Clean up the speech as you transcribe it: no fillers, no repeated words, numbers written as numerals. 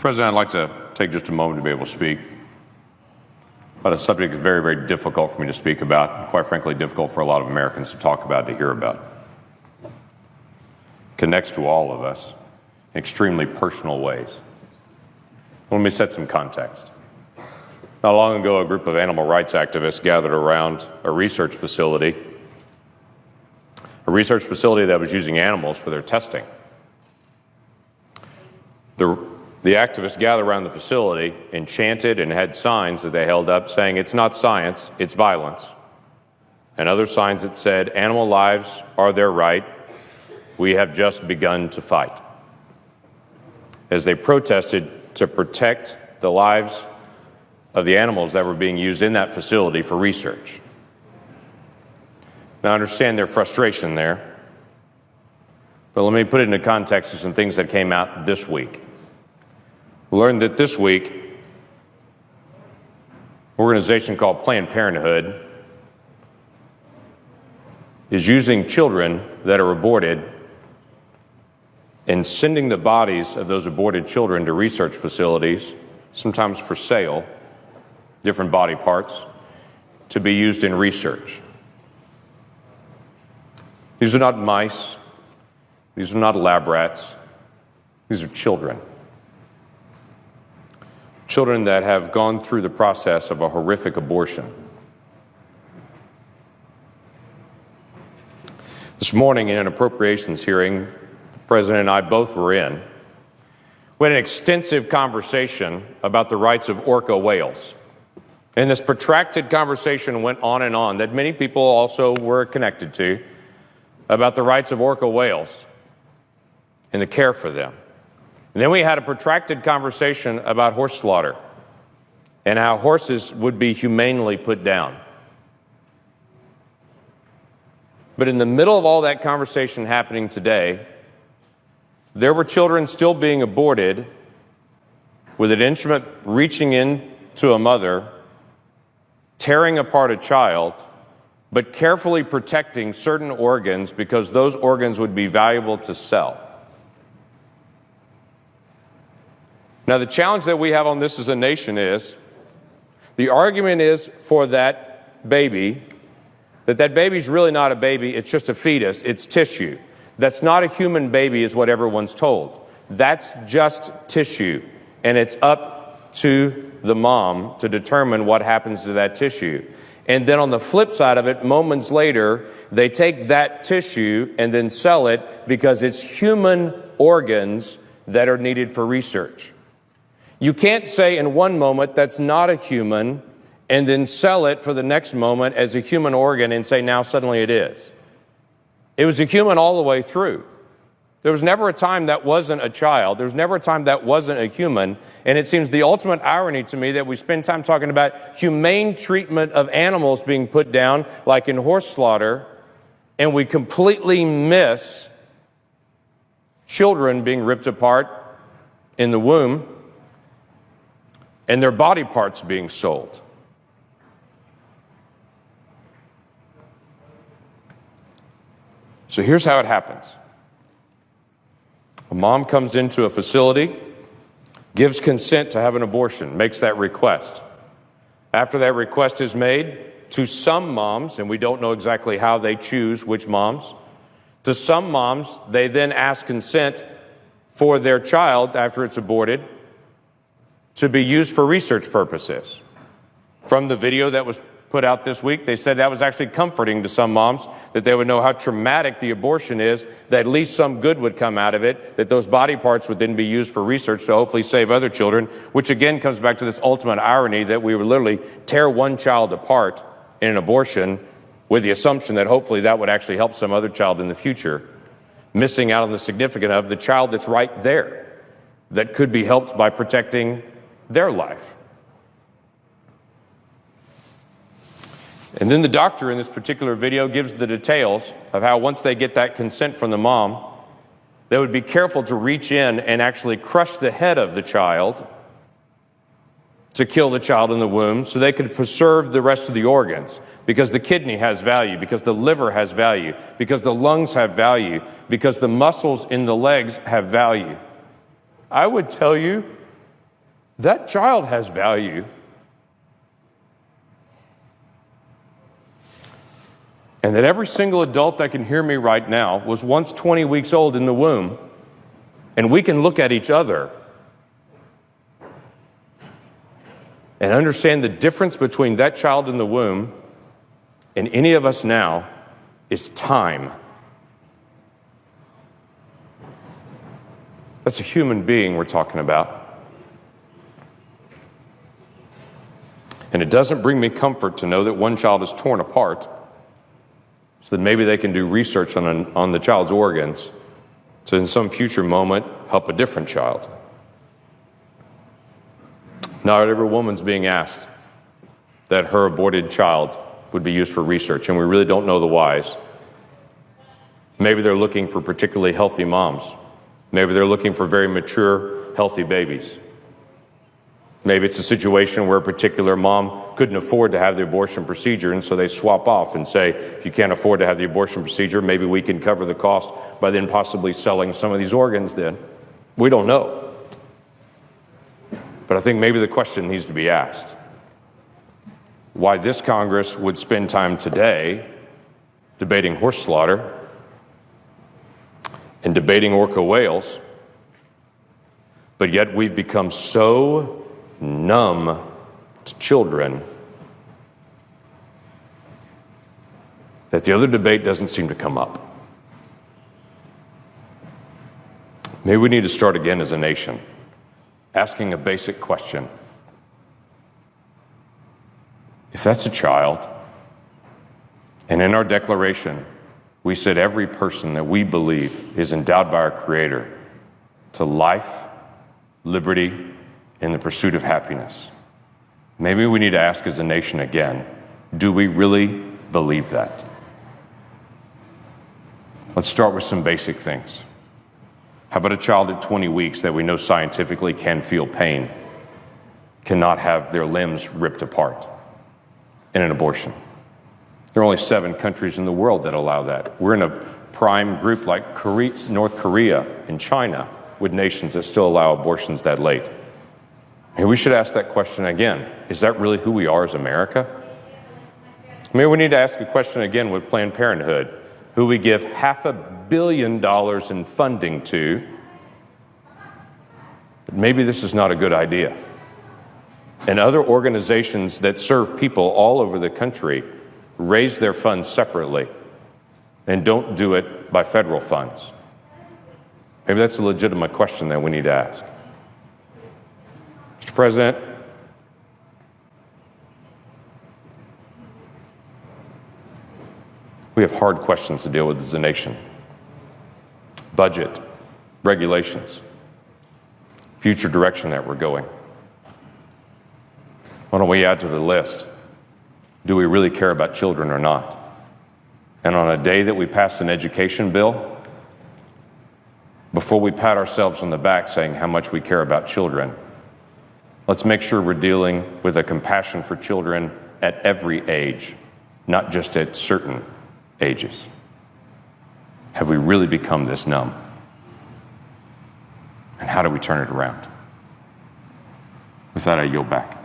President, I'd like to take just a moment to be able to speak about a subject that's very, very difficult for me to speak about, and quite frankly, difficult for a lot of Americans to talk about, to hear about. It connects to all of us in extremely personal ways. Let me set some context. Not long ago, a group of animal rights activists gathered around a research facility that was using animals for their testing. The activists gathered around the facility and chanted and had signs that they held up saying, "It's not science, it's violence." And other signs that said, "Animal lives are their right. We have just begun to fight." As they protested to protect the lives of the animals that were being used in that facility for research. Now, I understand their frustration there, but let me put it into context of some things that came out this week. We learned that this week, an organization called Planned Parenthood is using children that are aborted and sending the bodies of those aborted children to research facilities, sometimes for sale, different body parts, to be used in research. These are not mice. These are not lab rats. These are children. Children that have gone through the process of a horrific abortion. This morning in an appropriations hearing, the President and I both were in, we had an extensive conversation about the rights of orca whales. And this protracted conversation went on and on that many people also were connected to about the rights of orca whales and the care for them. And then we had a protracted conversation about horse slaughter and how horses would be humanely put down. But in the middle of all that conversation happening today, there were children still being aborted with an instrument reaching in to a mother, tearing apart a child, but carefully protecting certain organs because those organs would be valuable to sell. Now, the challenge that we have on this as a nation is, the argument is for that baby, that baby's really not a baby, it's just a fetus, it's tissue. That's not a human baby is what everyone's told. That's just tissue, and it's up to the mom to determine what happens to that tissue. And then on the flip side of it, moments later, they take that tissue and then sell it because it's human organs that are needed for research. You can't say in one moment that's not a human and then sell it for the next moment as a human organ and say now suddenly it is. It was a human all the way through. There was never a time that wasn't a child. There was never a time that wasn't a human. And it seems the ultimate irony to me that we spend time talking about humane treatment of animals being put down, like in horse slaughter, and we completely miss children being ripped apart in the womb and their body parts being sold. So here's how it happens. A mom comes into a facility, gives consent to have an abortion, makes that request. After that request is made, to some moms, and we don't know exactly how they choose which moms, to some moms, they then ask consent for their child after it's aborted to be used for research purposes. From the video that was put out this week, they said that was actually comforting to some moms, that they would know how traumatic the abortion is, that at least some good would come out of it, that those body parts would then be used for research to hopefully save other children, which again comes back to this ultimate irony that we would literally tear one child apart in an abortion with the assumption that hopefully that would actually help some other child in the future, missing out on the significance of the child that's right there that could be helped by protecting their life. And then the doctor in this particular video gives the details of how once they get that consent from the mom, they would be careful to reach in and actually crush the head of the child to kill the child in the womb so they could preserve the rest of the organs, because the kidney has value, because the liver has value, because the lungs have value, because the muscles in the legs have value. I would tell you That child has value. And that every single adult that can hear me right now was once 20 weeks old in the womb, and we can look at each other and understand the difference between that child in the womb and any of us now is time. That's a human being we're talking about. And it doesn't bring me comfort to know that one child is torn apart, so that maybe they can do research on the child's organs to in some future moment help a different child. Not every woman's being asked that her aborted child would be used for research, and we really don't know the whys. Maybe they're looking for particularly healthy moms. Maybe they're looking for very mature, healthy babies. Maybe it's a situation where a particular mom couldn't afford to have the abortion procedure, and so they swap off and say, if you can't afford to have the abortion procedure, maybe we can cover the cost by then possibly selling some of these organs then. We don't know. But I think maybe the question needs to be asked. Why this Congress would spend time today debating horse slaughter and debating orca whales, but yet we've become so numb to children that the other debate doesn't seem to come up. Maybe we need to start again as a nation, asking a basic question. If that's a child, and in our declaration, we said every person that we believe is endowed by our Creator to life, liberty, and the pursuit of happiness. Maybe we need to ask as a nation again, do we really believe that? Let's start with some basic things. How about a child at 20 weeks that we know scientifically can feel pain, cannot have their limbs ripped apart in an abortion? There are only 7 countries in the world that allow that. We're in a prime group like North Korea and China with nations that still allow abortions that late. Maybe we should ask that question again. Is that really who we are as America? Maybe we need to ask a question again with Planned Parenthood, who we give $500 million in funding to. But maybe this is not a good idea. And other organizations that serve people all over the country raise their funds separately and don't do it by federal funds. Maybe that's a legitimate question that we need to ask. Mr. President, we have hard questions to deal with as a nation. Budget, regulations, future direction that we're going. Why don't we add to the list, do we really care about children or not? And on a day that we pass an education bill, before we pat ourselves on the back saying how much we care about children, let's make sure we're dealing with a compassion for children at every age, not just at certain ages. Have we really become this numb? And how do we turn it around? With that, I yield back.